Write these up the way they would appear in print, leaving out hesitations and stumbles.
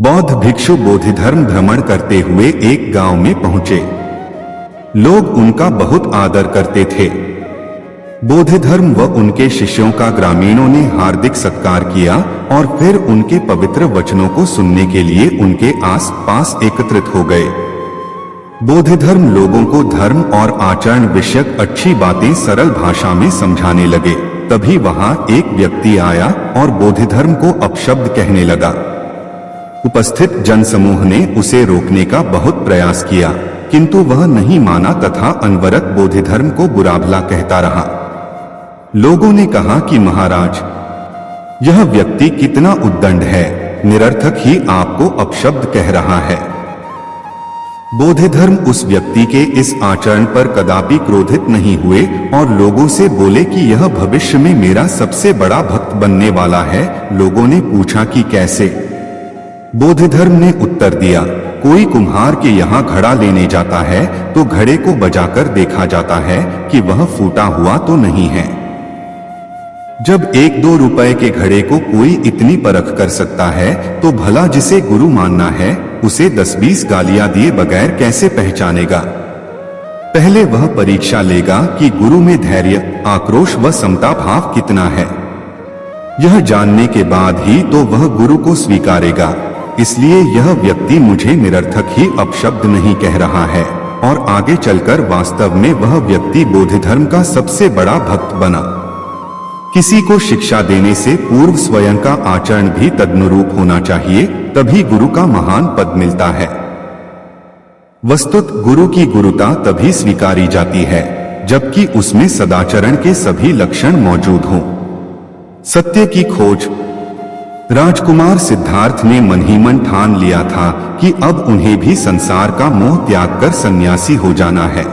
बौद्ध भिक्षु बोधिधर्म भ्रमण करते हुए एक गांव में पहुंचे। लोग उनका बहुत आदर करते थे। बोधिधर्म व उनके शिष्यों का ग्रामीणों ने हार्दिक सत्कार किया और फिर उनके पवित्र वचनों को सुनने के लिए उनके आस पास एकत्रित हो गए। बोधिधर्म लोगों को धर्म और आचरण विषयक अच्छी बातें सरल भाषा में समझाने लगे। तभी वहां एक व्यक्ति आया और बोधिधर्म को अपशब्द कहने लगा। उपस्थित जनसमूह ने उसे रोकने का बहुत प्रयास किया, किंतु वह नहीं माना तथा अनवरत बोधिधर्म को बुरा भला कहता रहा। लोगों ने कहा कि महाराज, यह व्यक्ति कितना उद्दंड है, निरर्थक ही आपको अपशब्द कह रहा है। बोधिधर्म उस व्यक्ति के इस आचरण पर कदापि क्रोधित नहीं हुए और लोगों से बोले कि यह भविष्य में मेरा सबसे बड़ा भक्त बनने वाला है। लोगों ने पूछा कि कैसे? बोधिधर्म ने उत्तर दिया, कोई कुम्हार के यहाँ घड़ा लेने जाता है तो घड़े को बजाकर देखा जाता है कि वह फूटा हुआ तो नहीं है। जब 1-2 रुपए के घड़े को कोई इतनी परख कर सकता है तो भला जिसे गुरु मानना है उसे 10-20 गालियां दिए बगैर कैसे पहचानेगा? पहले वह परीक्षा लेगा कि गुरु में धैर्य, आक्रोश व समता भाव कितना है। यह जानने के बाद ही तो वह गुरु को स्वीकारेगा। इसलिए यह व्यक्ति मुझे निरर्थक ही अपशब्द नहीं कह रहा है और आगे चलकर वास्तव में वह व्यक्ति बोधिधर्म का सबसे बड़ा भक्त बना। किसी को शिक्षा देने से पूर्व स्वयं का आचरण भी तदनुरूप होना चाहिए, तभी गुरु का महान पद मिलता है। वस्तुत गुरु की गुरुता तभी स्वीकारी जाती है जबकि उसमें सदाचरण के सभी लक्षण मौजूद हों। सत्य की खोज। राजकुमार सिद्धार्थ ने मन ही मन ठान लिया था कि अब उन्हें भी संसार का मोह त्याग कर सन्यासी हो जाना है।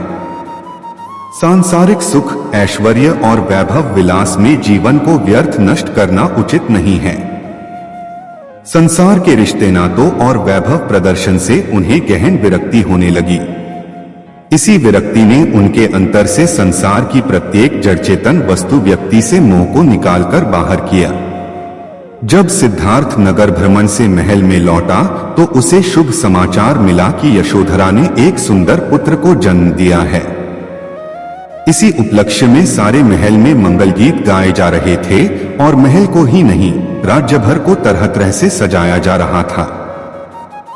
सांसारिक सुख, ऐश्वर्य और वैभव विलास में जीवन को व्यर्थ नष्ट करना उचित नहीं है। संसार के रिश्ते नातों और वैभव प्रदर्शन से उन्हें गहन विरक्ति होने लगी। इसी विरक्ति ने उनके अंतर से संसार की प्रत्येक जड़चेतन वस्तु व्यक्ति से मोह को निकालकर बाहर किया। जब सिद्धार्थ नगर भ्रमण से महल में लौटा तो उसे शुभ समाचार मिला कि यशोधरा ने एक सुंदर पुत्र को जन्म दिया है। इसी उपलक्ष्य में सारे महल में मंगल गीत गाए जा रहे थे और महल को ही नहीं, राज्य भर को तरह तरह से सजाया जा रहा था।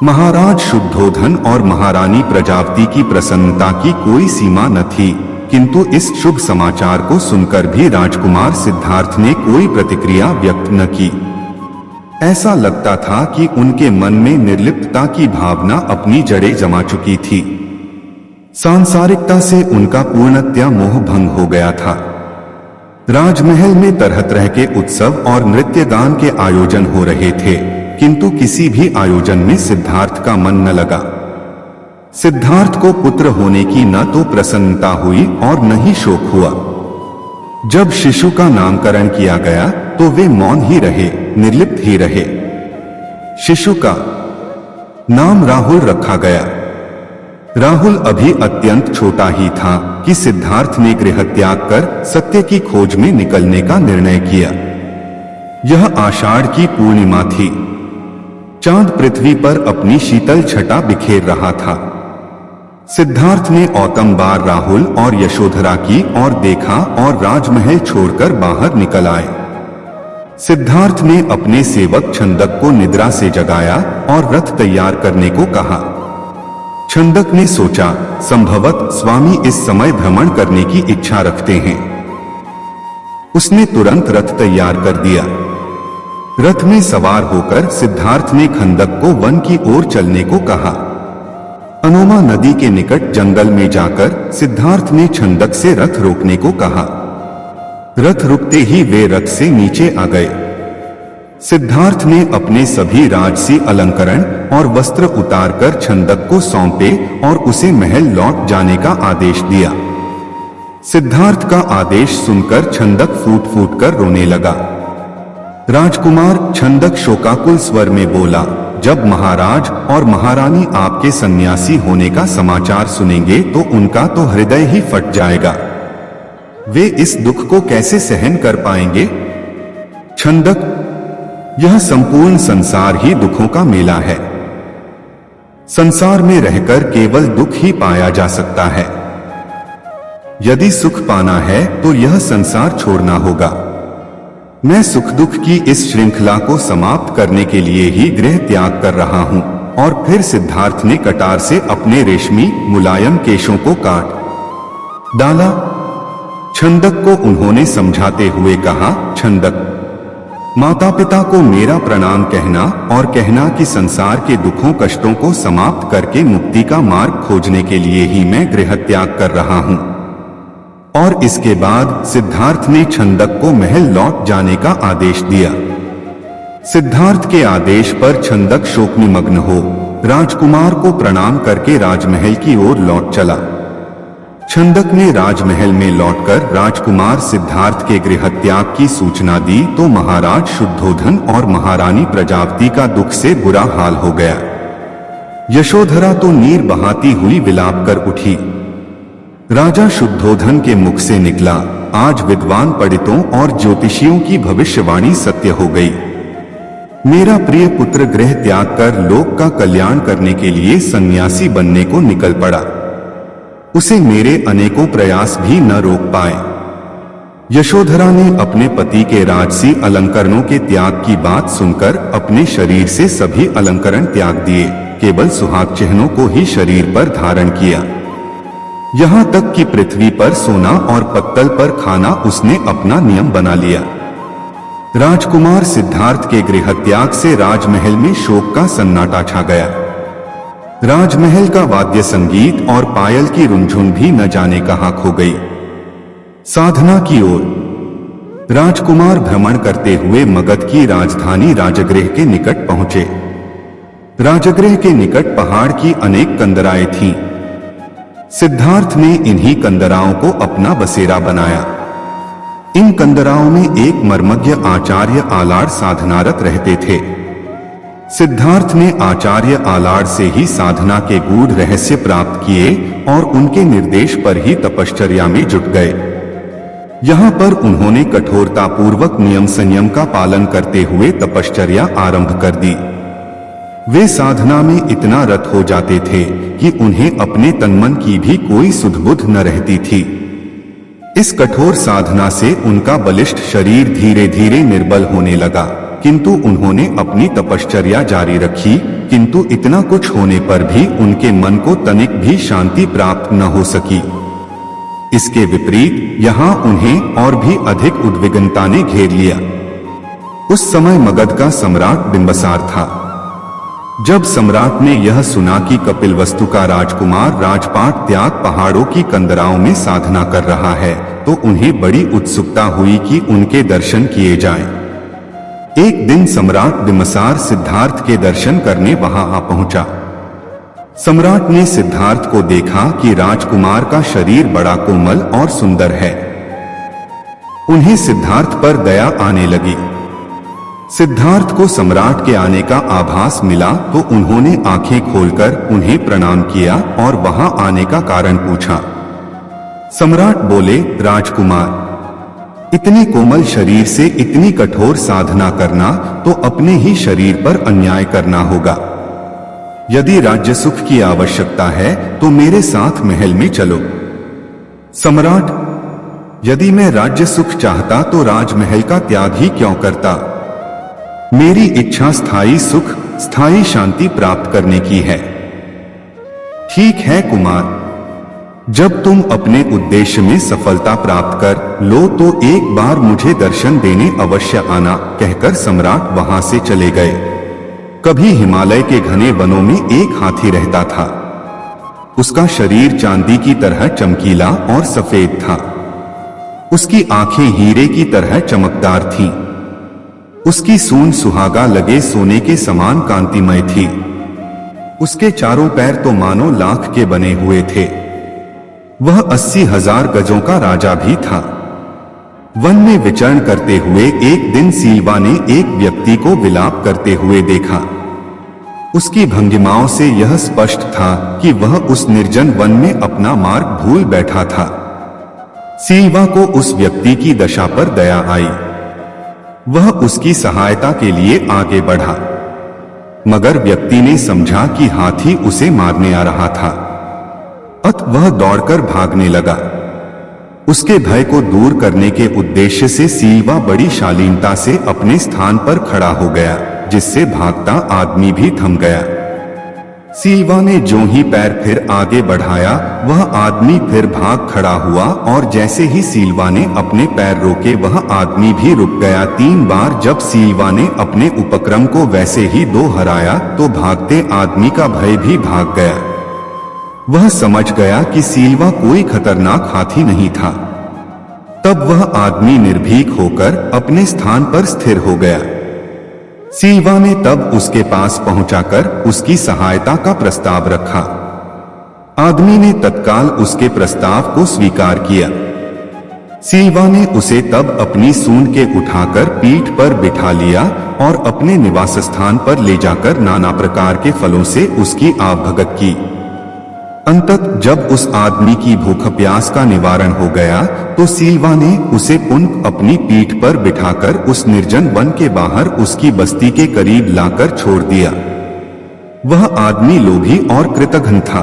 महाराज शुद्धोधन और महारानी प्रजापति की प्रसन्नता की कोई सीमा न थी, किंतु इस शुभ समाचार को सुनकर भी राजकुमार सिद्धार्थ ने कोई प्रतिक्रिया व्यक्त न की। ऐसा लगता था कि उनके मन में निर्लिप्तता की भावना अपनी जड़ें जमा चुकी थी। सांसारिकता से उनका पूर्णतया मोह भंग हो गया था। राजमहल में तरह तरह के उत्सव और नृत्य गान के आयोजन हो रहे थे, किंतु किसी भी आयोजन में सिद्धार्थ का मन न लगा। सिद्धार्थ को पुत्र होने की न तो प्रसन्नता हुई और न ही शोक हुआ। जब शिशु का नामकरण किया गया तो वे मौन ही रहे, निर्लिप्त ही रहे। शिशु का नाम राहुल रखा गया। राहुल अभी अत्यंत छोटा ही था कि सिद्धार्थ ने गृह त्याग कर सत्य की खोज में निकलने का निर्णय किया। यह आषाढ़ की पूर्णिमा थी। चांद पृथ्वी पर अपनी शीतल छटा बिखेर रहा था। सिद्धार्थ ने औतम बार राहुल और यशोधरा की और देखा और राजमहल छोड़कर बाहर निकल आए। सिद्धार्थ ने अपने सेवक छंदक को निद्रा से जगाया और रथ तैयार करने को कहा। छंदक ने सोचा, संभवत स्वामी इस समय भ्रमण करने की इच्छा रखते हैं। उसने तुरंत रथ तैयार कर दिया। रथ में सवार होकर सिद्धार्थ ने खंदक को वन की ओर चलने को कहा। अनोमा नदी के निकट जंगल में जाकर सिद्धार्थ ने छंदक से रथ रोकने को कहा। रथ रुकते ही वे रथ से नीचे आ गए। सिद्धार्थ ने अपने सभी राजसी अलंकरण और वस्त्र उतारकर छंदक को सौंपे और उसे महल लौट जाने का आदेश दिया। सिद्धार्थ का आदेश सुनकर छंदक फूट फूट कर रोने लगा। राजकुमार छंदक शोकाकुल स्वर में बोला, जब महाराज और महारानी आपके सन्यासी होने का समाचार सुनेंगे तो उनका तो हृदय ही फट जाएगा। वे इस दुख को कैसे सहन कर पाएंगे? छंदक यह संपूर्ण संसार ही दुखों का मेला है। संसार में रहकर केवल दुख ही पाया जा सकता है। यदि सुख पाना है तो यह संसार छोड़ना होगा। मैं सुख दुख की इस श्रृंखला को समाप्त करने के लिए ही गृह त्याग कर रहा हूं। और फिर सिद्धार्थ ने कटार से अपने रेशमी मुलायम केशों को काट डाला। छंदक को उन्होंने समझाते हुए कहा, छंदक, माता पिता को मेरा प्रणाम कहना और कहना कि संसार के दुखों कष्टों को समाप्त करके मुक्ति का मार्ग खोजने के लिए ही मैं गृह त्याग कर रहा हूं। और इसके बाद सिद्धार्थ ने छंदक को महल लौट जाने का आदेश दिया। सिद्धार्थ के आदेश पर छंदक शोक निमग्न हो राजकुमार को प्रणाम करके राजमहल की ओर लौट चला। छंदक ने राजमहल में लौटकर राजकुमार सिद्धार्थ के गृह त्याग की सूचना दी तो महाराज शुद्धोधन और महारानी प्रजापति का दुख से बुरा हाल हो गया। यशोधरा तो नीर बहाती हुई विलाप कर उठी। राजा शुद्धोधन के मुख से निकला, आज विद्वान पंडितों और ज्योतिषियों की भविष्यवाणी सत्य हो गई। मेरा प्रिय पुत्र गृह त्याग कर लोक का कल्याण करने के लिए सन्यासी बनने को निकल पड़ा। उसे मेरे अनेकों प्रयास भी न रोक पाए। यशोधरा ने अपने पति के राजसी अलंकरणों के त्याग की बात सुनकर अपने शरीर से सभी अलंकरण त्याग दिए, केवल सुहाग चिन्हों को ही शरीर पर धारण किया। यहाँ तक कि पृथ्वी पर सोना और पत्तल पर खाना उसने अपना नियम बना लिया। राजकुमार सिद्धार्थ के गृह त्याग से राजमहल में शोक का सन्नाटा छा गया। राजमहल का वाद्य संगीत और पायल की रुंझुन भी न जाने कहां खो गई। साधना की ओर राजकुमार भ्रमण करते हुए मगध की राजधानी राजगृह के निकट पहुंचे। राजगृह के निकट पहाड़ की अनेक कंदराएं थीं। सिद्धार्थ ने इन्हीं कंदराओं को अपना बसेरा बनाया। इन कंदराओं में एक मर्मज्ञ आचार्य आलाड़ साधनारत रहते थे। सिद्धार्थ ने आचार्य आलाड़ से ही साधना के गूढ़ रहस्य प्राप्त किए और उनके निर्देश पर ही तपश्चर्या में जुट गए। यहाँ पर उन्होंने कठोरता पूर्वक नियम संयम का पालन करते हुए तपश्चर्या आरंभ कर दी। वे साधना में इतना रत हो जाते थे कि उन्हें अपने तनमन की भी कोई सुध-बुध न रहती थी। इस कठोर साधना से उनका बलिष्ठ शरीर धीरे धीरे निर्बल होने लगा, किंतु उन्होंने अपनी तपश्चर्या जारी रखी। किंतु इतना कुछ होने पर भी उनके मन को तनिक भी शांति प्राप्त न हो सकी। इसके विपरीत यहाँ उन्हें और भी अधिक उद्विग्नता ने घेर लिया। उस समय मगध का सम्राट बिंबसार था। जब सम्राट ने यह सुना कि कपिलवस्तु का राजकुमार राजपाट त्याग पहाड़ों की कंदराओं में साधना कर रहा है तो उन्हें बड़ी उत्सुकता हुई कि उनके दर्शन किए जाएं। एक दिन सम्राट बिंबसार सिद्धार्थ के दर्शन करने वहां आ पहुंचा। सम्राट ने सिद्धार्थ को देखा कि राजकुमार का शरीर बड़ा कोमल और सुंदर है। उन्हें सिद्धार्थ पर दया आने लगी। सिद्धार्थ को सम्राट के आने का आभास मिला तो उन्होंने आंखें खोलकर उन्हें प्रणाम किया और वहां आने का कारण पूछा। सम्राट बोले, राजकुमार, इतने कोमल शरीर से इतनी कठोर साधना करना तो अपने ही शरीर पर अन्याय करना होगा। यदि राज्य सुख की आवश्यकता है तो मेरे साथ महल में चलो। सम्राट, यदि मैं राज्य सुख चाहता तो राजमहल का त्याग ही क्यों करता। मेरी इच्छा स्थायी सुख, स्थायी शांति प्राप्त करने की है। ठीक है कुमार, जब तुम अपने उद्देश्य में सफलता प्राप्त कर लो तो एक बार मुझे दर्शन देने अवश्य आना, कहकर सम्राट वहां से चले गए। कभी हिमालय के घने वनों में एक हाथी रहता था। उसका शरीर चांदी की तरह चमकीला और सफेद था। उसकी आंखें हीरे की तरह चमकदार थीं। उसकी सूंड सुहागा लगे सोने के समान कांतिमय थी। उसके चारों पैर तो मानो लाख के बने हुए थे। वह 80,000 गजों का राजा भी था। वन में विचरण करते हुए एक दिन सीलवा ने एक व्यक्ति को विलाप करते हुए देखा। उसकी भंगिमाओं से यह स्पष्ट था कि वह उस निर्जन वन में अपना मार्ग भूल बैठा था। सीलवा को उस व्यक्ति की दशा पर दया आई। वह उसकी सहायता के लिए आगे बढ़ा, मगर व्यक्ति ने समझा कि हाथी उसे मारने आ रहा था। अतः वह दौड़कर भागने लगा। उसके भय को दूर करने के उद्देश्य से सिल्वा बड़ी शालीनता से अपने स्थान पर खड़ा हो गया, जिससे भागता आदमी भी थम गया। सिल्वा ने जो ही पैर फिर आगे बढ़ाया, वह आदमी फिर भाग खड़ा हुआ और जैसे ही सिल्वा ने अपने पैर रोके, वह आदमी भी रुक गया। 3 बार जब सिल्वा ने अपने उपक्रम को वैसे ही दोहराया तो भागते आदमी का भय भी भाग गया। वह समझ गया कि सिल्वा कोई खतरनाक हाथी नहीं था। तब वह आदमी निर्भीक होकर अपने स्थान पर स्थिर हो गया। सिल्वा ने तब उसके पास पहुंचाकर उसकी सहायता का प्रस्ताव रखा। आदमी ने तत्काल उसके प्रस्ताव को स्वीकार किया। सिल्वा ने उसे तब अपनी सूंड के उठाकर पीठ पर बिठा लिया और अपने निवास स्थान पर ले जाकर नाना प्रकार के फलों से उसकी आवभगत की। अंततः जब उस आदमी की भूख प्यास का निवारण हो गया तो सिल्वा ने उसे पुनः अपनी पीठ पर बिठाकर उस निर्जन वन के बाहर उसकी बस्ती के करीब लाकर छोड़ दिया। वह आदमी लोभी और कृतघ्न था।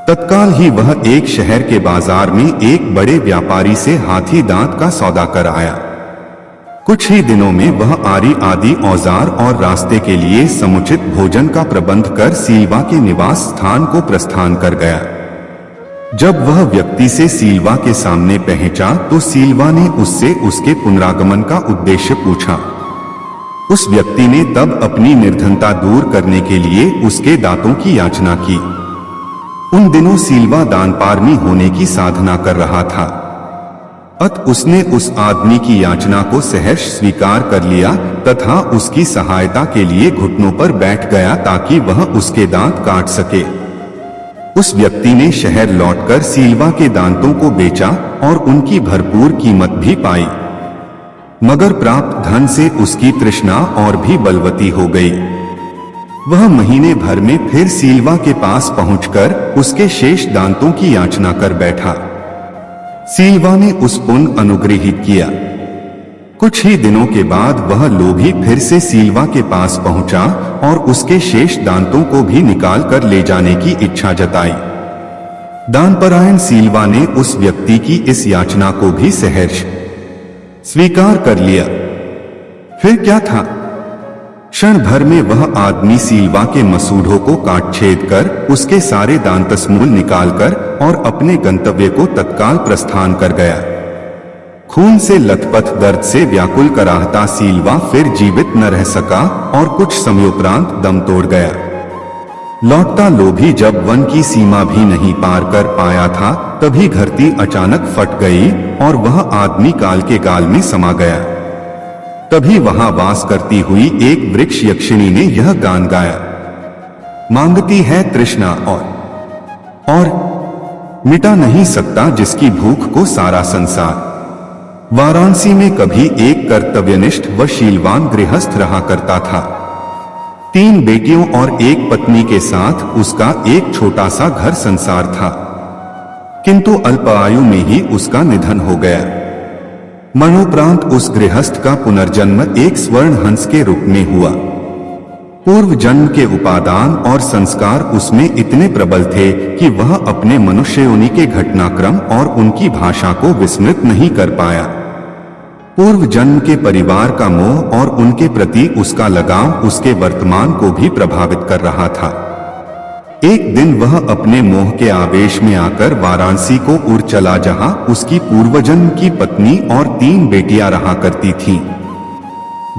तत्काल ही वह एक शहर के बाजार में एक बड़े व्यापारी से हाथी दांत का सौदा कर आया। कुछ ही दिनों में वह आरी आदि औजार और रास्ते के लिए समुचित भोजन का प्रबंध कर सिल्वा के निवास स्थान को प्रस्थान कर गया। जब वह व्यक्ति से सिल्वा के सामने पहुंचा तो सिल्वा ने उससे उसके पुनरागमन का उद्देश्य पूछा। उस व्यक्ति ने तब अपनी निर्धनता दूर करने के लिए उसके दांतों की याचना की। उन दिनों सिल्वा दानपारमी होने की साधना कर रहा था। अतः उसने उस आदमी की याचना को सहर्ष स्वीकार कर लिया तथा उसकी सहायता के लिए घुटनों पर बैठ गया ताकि वह उसके दांत काट सके। उस व्यक्ति ने शहर लौटकर सिल्वा के दांतों को बेचा और उनकी भरपूर कीमत भी पाई, मगर प्राप्त धन से उसकी तृष्णा और भी बलवती हो गई। वह महीने भर में फिर सिल्वा के पास पहुंचकर उसके शेष दांतों की याचना कर बैठा। सिल्वा ने उस पुण्य अनुग्रहित किया। कुछ ही दिनों के बाद वह लोभी फिर से सिल्वा के पास पहुंचा और उसके शेष दांतों को भी निकाल कर ले जाने की इच्छा जताई। दानपरायण सिल्वा ने उस व्यक्ति की इस याचना को भी सहर्ष स्वीकार कर लिया। फिर क्या था, क्षण भर में वह आदमी सिल्वा के मसूढ़ों को काट छेद कर उसके सारे दांतस्मूल निकालकर और अपने गंतव्य को तत्काल प्रस्थान कर गया। खून से लथपथ दर्द से व्याकुल कराहता सिल्वा फिर जीवित न रह सका और कुछ समयोपरांत दम तोड़ गया। लौटता लोभी जब वन की सीमा भी नहीं पार कर पाया था, तभी धरती अचानक फट गई और वह आदमी काल के गाल में समा गया। तभी वहां वास करती हुई एक वृक्ष यक्षिणी ने यह गान गाया। मांगती है तृष्णा और मिटा नहीं सकता जिसकी भूख को सारा संसार। वाराणसी में कभी एक कर्तव्यनिष्ठ व शीलवान गृहस्थ रहा करता था। 3 बेटियों और एक पत्नी के साथ उसका एक छोटा सा घर संसार था, किंतु अल्प आयु में ही उसका निधन हो गया। मरणोपरांत उस गृहस्थ का पुनर्जन्म एक स्वर्ण हंस के रूप में हुआ। पूर्व जन्म के उपादान और संस्कार उसमें इतने प्रबल थे कि वह अपने मनुष्य योनि के घटनाक्रम और उनकी भाषा को विस्मृत नहीं कर पाया। पूर्व जन्म के परिवार का मोह और उनके प्रति उसका लगाव उसके वर्तमान को भी प्रभावित कर रहा था। एक दिन वह अपने मोह के आवेश में आकर वाराणसी को उड़ चला, जहां उसकी पूर्वजन्म की पत्नी और 3 बेटियां रहा करती थीं।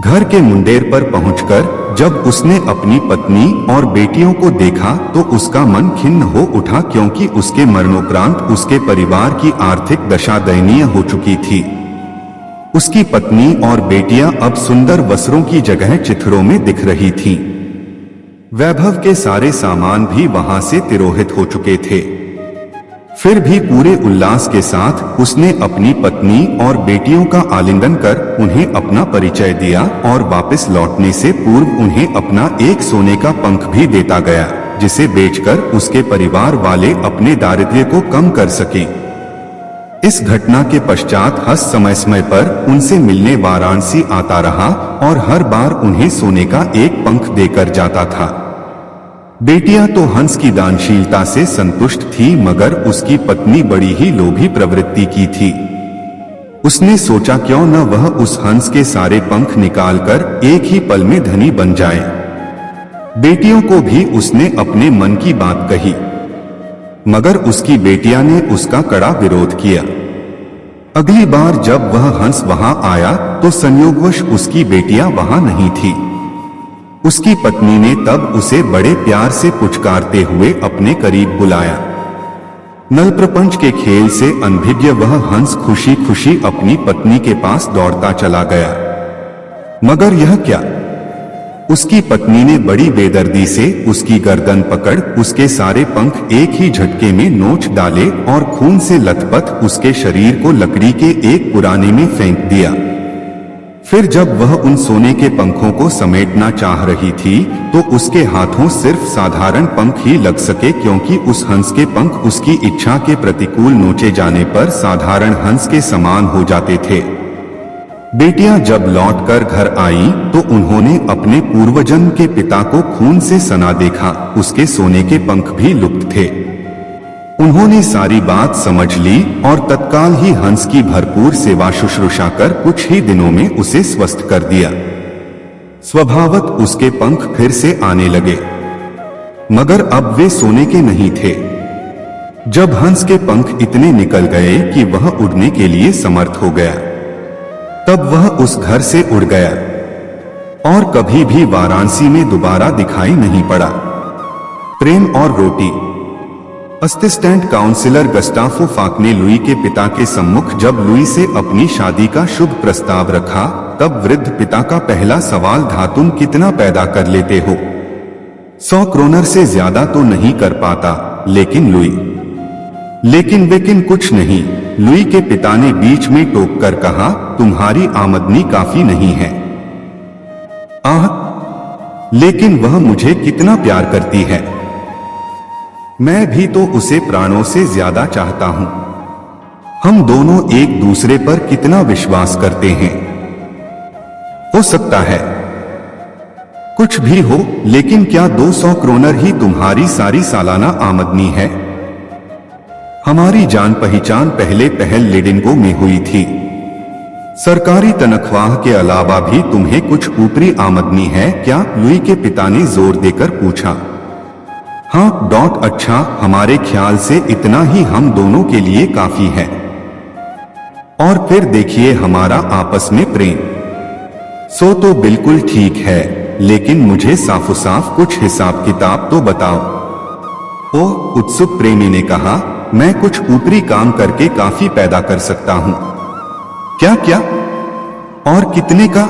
घर के मुंडेर पर पहुंचकर जब उसने अपनी पत्नी और बेटियों को देखा तो उसका मन खिन्न हो उठा, क्योंकि उसके मरणोपरांत उसके परिवार की आर्थिक दशा दयनीय हो चुकी थी। उसकी पत्नी और बेटियां अब सुंदर वस्त्रों की जगह चिथड़ों में दिख रही थीं। वैभव के सारे सामान भी वहां से तिरोहित हो चुके थे। फिर भी पूरे उल्लास के साथ उसने अपनी पत्नी और बेटियों का आलिंगन कर उन्हें अपना परिचय दिया और वापस लौटने से पूर्व उन्हें अपना एक सोने का पंख भी देता गया, जिसे बेचकर उसके परिवार वाले अपने दारिद्र्य को कम कर सकें। इस घटना के पश्चात हंस समय समय पर उनसे मिलने वाराणसी आता रहा और हर बार उन्हें सोने का एक पंख देकर जाता था। बेटियां तो हंस की दानशीलता से संतुष्ट थी, मगर उसकी पत्नी बड़ी ही लोभी प्रवृत्ति की थी। उसने सोचा क्यों न वह उस हंस के सारे पंख निकालकर एक ही पल में धनी बन जाए। बेटियों को भी उसने अपने मन की बात कही, मगर उसकी बेटियां ने उसका कड़ा विरोध किया। अगली बार जब वह हंस वहां आया तो संयोगवश उसकी बेटियां वहां नहीं थी। उसकी पत्नी ने तब उसे बड़े प्यार से पुचकारते हुए अपने करीब बुलाया। नलप्रपंच के खेल से अनभिज्ञ वह हंस खुशी खुशी अपनी पत्नी के पास दौड़ता चला गया। मगर यह क्या, उसकी पत्नी ने बड़ी बेदर्दी से उसकी गर्दन पकड़ उसके सारे पंख एक ही झटके में नोच डाले और खून से लथपथ उसके शरीर को लकड़ी के एक पुराने में फेंक दिया। फिर जब वह उन सोने के पंखों को समेटना चाह रही थी तो उसके हाथों सिर्फ साधारण पंख ही लग सके, क्योंकि उस हंस के पंख उसकी इच्छा के प्रतिकूल नोचे जाने पर साधारण हंस के समान हो जाते थे। बेटियां जब लौटकर घर आईं तो उन्होंने अपने पूर्वजन्म के पिता को खून से सना देखा। उसके सोने के पंख भी लुप्त थे। उन्होंने सारी बात समझ ली और तत्काल ही हंस की भरपूर सेवा शुश्रूषा कर कुछ ही दिनों में उसे स्वस्थ कर दिया। स्वभावत उसके पंख फिर से आने लगे, मगर अब वे सोने के नहीं थे। जब हंस के पंख इतने निकल गए कि वह उड़ने के लिए समर्थ हो गया, तब वह उस घर से उड़ गया और कभी भी वाराणसी में दोबारा दिखाई नहीं पड़ा। प्रेम और रोटी। असिस्टेंट काउंसिलर गस्टाफो फाक ने लुई के पिता के सम्मुख जब लुई से अपनी शादी का शुभ प्रस्ताव रखा, तब वृद्ध पिता का पहला सवाल था, तुम कितना पैदा कर लेते हो? 100 क्रोनर से ज्यादा तो नहीं कर पाता, लेकिन लेकिन कुछ नहीं। लुई के पिता ने बीच में टोक कर कहा, तुम्हारी आमदनी काफी नहीं है। आह, लेकिन वह मुझे कितना प्यार करती है। मैं भी तो उसे प्राणों से ज्यादा चाहता हूं। हम दोनों एक दूसरे पर कितना विश्वास करते हैं। हो सकता है कुछ भी हो, लेकिन क्या 200 क्रोनर ही तुम्हारी सारी सालाना आमदनी है? हमारी जान पहचान पहले पहल लिडिंगो में हुई थी। सरकारी तनख्वाह के अलावा भी तुम्हें कुछ ऊपरी आमदनी है क्या? लुई के पिता ने जोर देकर पूछा। हाँ, अच्छा, हमारे ख्याल से इतना ही हम दोनों के लिए काफी है। और फिर देखिए हमारा आपस में प्रेम। सो तो बिल्कुल ठीक है, लेकिन मुझे साफो साफ कुछ हिसाब किताब तो बताओ। ओह, उत्सुक प्रेमी ने कहा, मैं कुछ ऊपरी काम करके काफी पैदा कर सकता हूं। क्या क्या? और कितने का?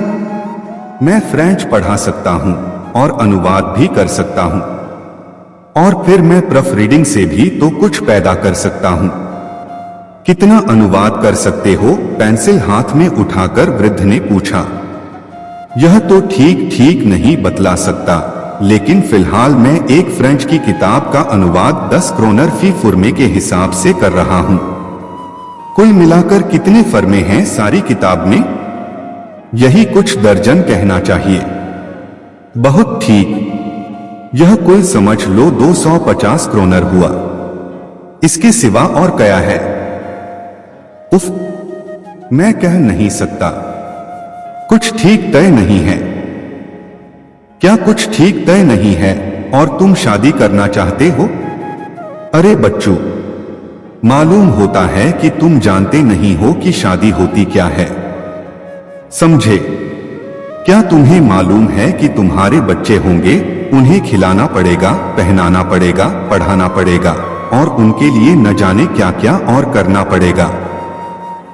मैं फ्रेंच पढ़ा सकता हूं और अनुवाद भी कर सकता हूं, और फिर मैं प्रूफ रीडिंग से भी तो कुछ पैदा कर सकता हूं। कितना अनुवाद कर सकते हो? पेंसिल हाथ में उठाकर वृद्ध ने पूछा। यह तो ठीक नहीं बतला सकता, लेकिन फिलहाल मैं एक फ्रेंच की किताब का अनुवाद 10 क्रोनर फी फुरमे के हिसाब से कर रहा हूं। कुल मिलाकर कितने फर्मे हैं सारी किताब में? यही कुछ दर्जन कहना चाहिए। बहुत ठीक, यह कुल समझ लो 250 क्रोनर हुआ। इसके सिवा और क्या है? उफ, मैं कह नहीं सकता। कुछ ठीक तय नहीं है। क्या कुछ ठीक तय नहीं है? और तुम शादी करना चाहते हो? अरे बच्चू, मालूम होता है कि तुम जानते नहीं हो कि शादी होती क्या है। समझे? क्या तुम्हें मालूम है कि तुम्हारे बच्चे होंगे, उन्हें खिलाना पड़ेगा, पहनाना पड़ेगा, पढ़ाना पड़ेगा, और उनके लिए न जाने क्या क्या और करना पड़ेगा।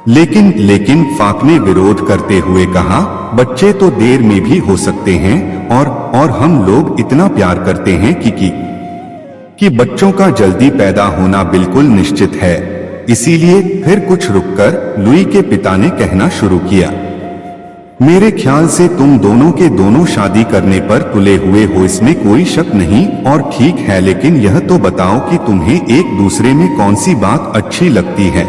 लेकिन फाक ने विरोध करते हुए कहा, बच्चे तो देर में भी हो सकते हैं, और हम लोग इतना प्यार करते हैं कि बच्चों का जल्दी पैदा होना बिल्कुल निश्चित है। इसीलिए फिर कुछ रुककर लुई के पिता ने कहना शुरू किया, मेरे ख्याल से तुम दोनों के दोनों शादी करने पर तुले हुए हो, इसमें कोई शक नहीं, और ठीक है, लेकिन यह तो बताओ कि तुम्हें एक दूसरे में कौन सी बात अच्छी लगती है।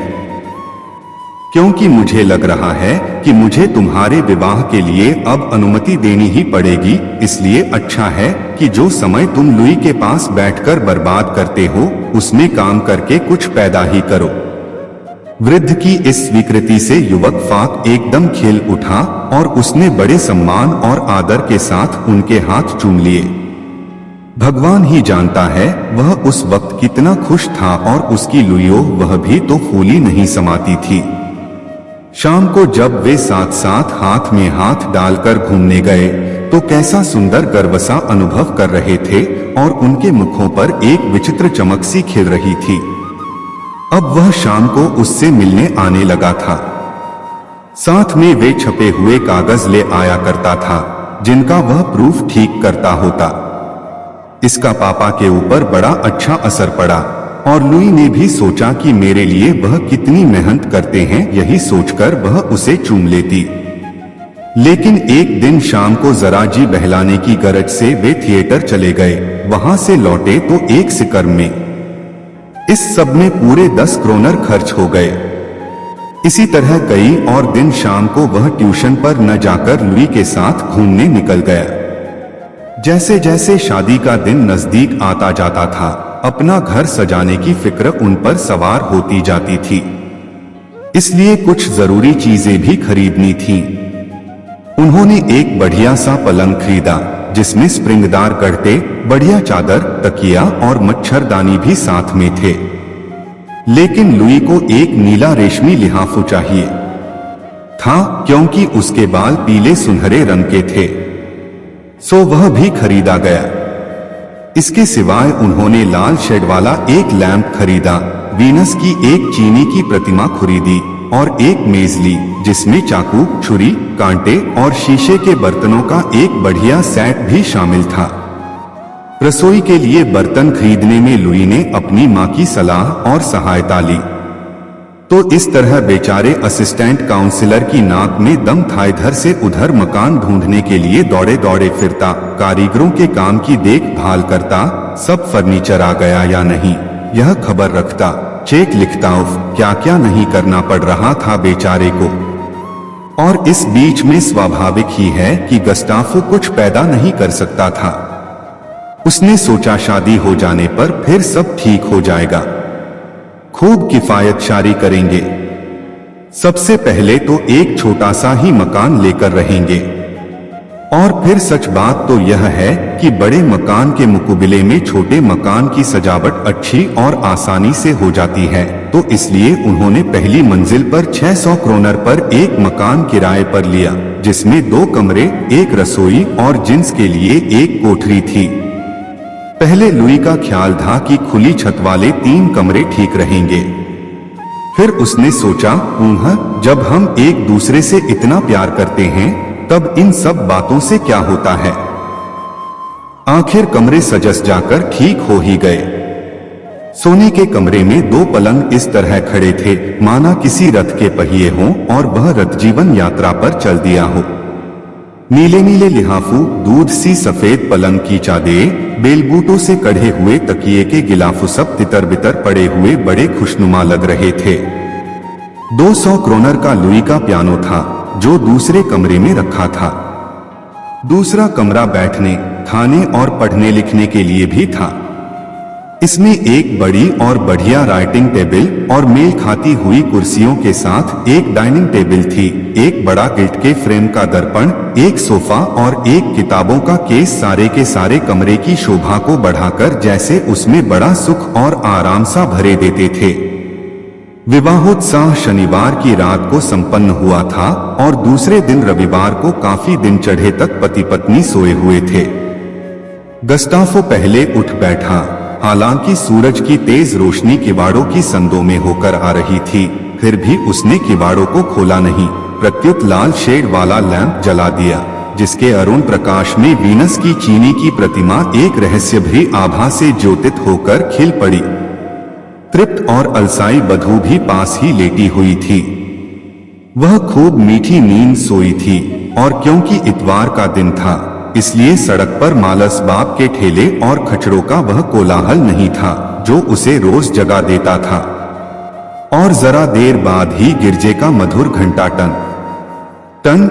क्योंकि मुझे लग रहा है कि मुझे तुम्हारे विवाह के लिए अब अनुमति देनी ही पड़ेगी, इसलिए अच्छा है कि जो समय तुम लुई के पास बैठकर बर्बाद करते हो उसमें काम करके कुछ पैदा ही करो। वृद्ध की इस स्वीकृति से युवक फाक एकदम खिल उठा और उसने बड़े सम्मान और आदर के साथ उनके हाथ चूम लिए। भगवान ही जानता है वह उस वक्त कितना खुश था और उसकी लुइयो वह भी तो फूली नहीं समाती थी। शाम को जब वे साथ साथ हाथ में हाथ डालकर घूमने गए तो कैसा सुंदर गर्व सा अनुभव कर रहे थे और उनके मुखों पर एक विचित्र चमक सी खिल रही थी। अब वह शाम को उससे मिलने आने लगा था। साथ में वे छपे हुए कागज ले आया करता था जिनका वह प्रूफ ठीक करता होता। इसका पापा के ऊपर बड़ा अच्छा असर पड़ा और लुई ने भी सोचा कि मेरे लिए वह कितनी मेहनत करते हैं, यही सोचकर वह उसे चूम लेती। लेकिन एक दिन शाम को जरा जी बहलाने की गरज से वे थिएटर चले गए। वहां से लौटे तो एक सिकर में। इस सब में पूरे 10 क्रोनर खर्च हो गए। इसी तरह कई और दिन शाम को वह ट्यूशन पर न जाकर लुई के साथ घूमने निकल गया। जैसे जैसे शादी का दिन नजदीक आता जाता था अपना घर सजाने की फिक्र उन पर सवार होती जाती थी, इसलिए कुछ जरूरी चीजें भी खरीदनी थीं। उन्होंने एक बढ़िया सा पलंग खरीदा जिसमें स्प्रिंगदार गड्ढे, बढ़िया चादर, तकिया और मच्छरदानी भी साथ में थे। लेकिन लुई को एक नीला रेशमी लिहाफू चाहिए था क्योंकि उसके बाल पीले सुनहरे रंग के थे, सो वह भी खरीदा गया। इसके सिवाय उन्होंने लाल शेड वाला एक लैंप खरीदा, वीनस की एक चीनी की प्रतिमा खरीदी और एक मेज ली जिसमें चाकू, छुरी, कांटे और शीशे के बर्तनों का एक बढ़िया सेट भी शामिल था। रसोई के लिए बर्तन खरीदने में लुई ने अपनी मां की सलाह और सहायता ली। तो इस तरह बेचारे असिस्टेंट काउंसिलर की नाक में दम था। इधर से उधर मकान ढूंढने के लिए दौड़े दौड़े फिरता, कारीगरों के काम की देखभाल करता, सब फर्नीचर आ गया या नहीं यह खबर रखता, चेक लिखता, क्या क्या नहीं करना पड़ रहा था बेचारे को। और इस बीच में स्वाभाविक ही है कि गस्टाफो कुछ पैदा नहीं कर सकता था। उसने सोचा शादी हो जाने पर फिर सब ठीक हो जाएगा, खूब किफायतशारी करेंगे। सबसे पहले तो एक छोटा सा ही मकान लेकर रहेंगे। और फिर सच बात तो यह है कि बड़े मकान के मुकाबले में छोटे मकान की सजावट अच्छी और आसानी से हो जाती है, तो इसलिए उन्होंने पहली मंजिल पर 600 क्रोनर पर एक मकान किराए पर लिया जिसमें 2 कमरे, एक रसोई और जिन्स के लिए एक कोठरी थी। पहले लुई का ख्याल था कि खुली छत वाले 3 कमरे ठीक रहेंगे। फिर उसने सोचा, जब हम एक दूसरे से इतना प्यार करते हैं तब इन सब बातों से क्या होता है। आखिर कमरे सजस जाकर ठीक हो ही गए। सोने के कमरे में 2 पलंग इस तरह खड़े थे माना किसी रथ के पहिए हों और वह रथ जीवन यात्रा पर चल दिया हो। नीले नीले लिहाफू, दूध सी सफेद पलंग की चादरें, बेलबूटों से कढ़े हुए तकिए के गिलाफू सब तितर बितर पड़े हुए बड़े खुशनुमा लग रहे थे। 200 क्रोनर का लुई का पियानो था जो दूसरे कमरे में रखा था। दूसरा कमरा बैठने, खाने और पढ़ने लिखने के लिए भी था। इसमें एक बड़ी और बढ़िया राइटिंग टेबल और मेल खाती हुई कुर्सियों के साथ एक डाइनिंग टेबल थी, एक बड़ा गिल्ट के फ्रेम का दर्पण, एक सोफा और एक किताबों का केस सारे के सारे कमरे की शोभा को बढ़ाकर जैसे उसमें बड़ा सुख और आराम सा भरे देते थे। विवाहोत्सव शनिवार की रात को संपन्न हुआ था और दूसरे दिन रविवार को काफी दिन चढ़े तक पति पत्नी सोए हुए थे। गस्टाफो पहले उठ बैठा, हालांकि सूरज की तेज रोशनी किवाड़ों की संदों में होकर आ रही थी, फिर भी उसने किवाड़ों को खोला नहीं, प्रत्युत लाल शेड वाला लैंप जला दिया जिसके अरुण प्रकाश में वीनस की चीनी की प्रतिमा एक रहस्यभरी आभा से ज्योतित होकर खिल पड़ी। तृप्त और अलसाई बधू भी पास ही लेटी हुई थी। वह खूब मीठी नींद सोई थी और क्योंकि इतवार का दिन था इसलिए सड़क पर मालस बाप के ठेले और खचड़ों का वह कोलाहल नहीं था जो उसे रोज जगा देता था। और जरा देर बाद ही गिरजे का मधुर घंटा टन टन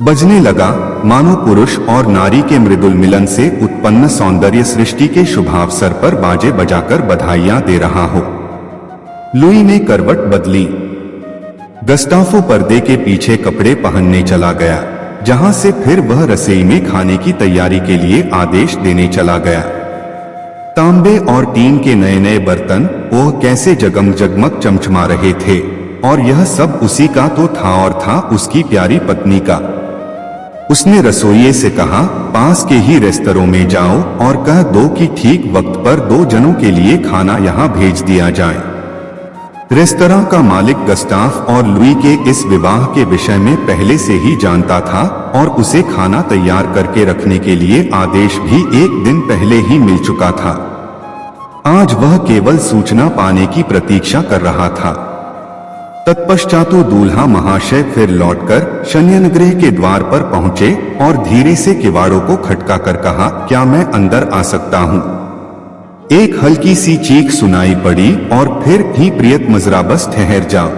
बजने लगा, मानो पुरुष और नारी के मृदुल मिलन से उत्पन्न सौंदर्य सृष्टि के शुभावसर पर बाजे बजाकर बधाइयां दे रहा हो। लुई ने करवट बदली। गस्टाफो पर्दे के पीछे कपड़े पहनने चला गया, जहां से फिर वह रसोई में खाने की तैयारी के लिए आदेश देने चला गया। तांबे और टीन के नए नए बर्तन ओह कैसे जगमग चमचमा रहे थे, और यह सब उसी का तो था और था उसकी प्यारी पत्नी का। उसने रसोइये से कहा, पास के ही रेस्तरों में जाओ और कह दो कि ठीक वक्त पर 2 जनों के लिए खाना यहाँ भेज दिया जाए। रेस्तरां का मालिक गस्टाफ और लुई के इस विवाह के विषय में पहले से ही जानता था और उसे खाना तैयार करके रखने के लिए आदेश भी 1 दिन पहले ही मिल चुका था। आज वह केवल सूचना पाने की प्रतीक्षा कर रहा था। तत्पश्चात दूल्हा महाशय फिर लौटकर शयनगृह के द्वार पर पहुंचे और धीरे से किवाड़ों को खटकाकर कहा, क्या मैं अंदर आ सकता हूं? एक हल्की सी चीख सुनाई पड़ी और फिर ही प्रियत मजरा बस ठहर जाओ।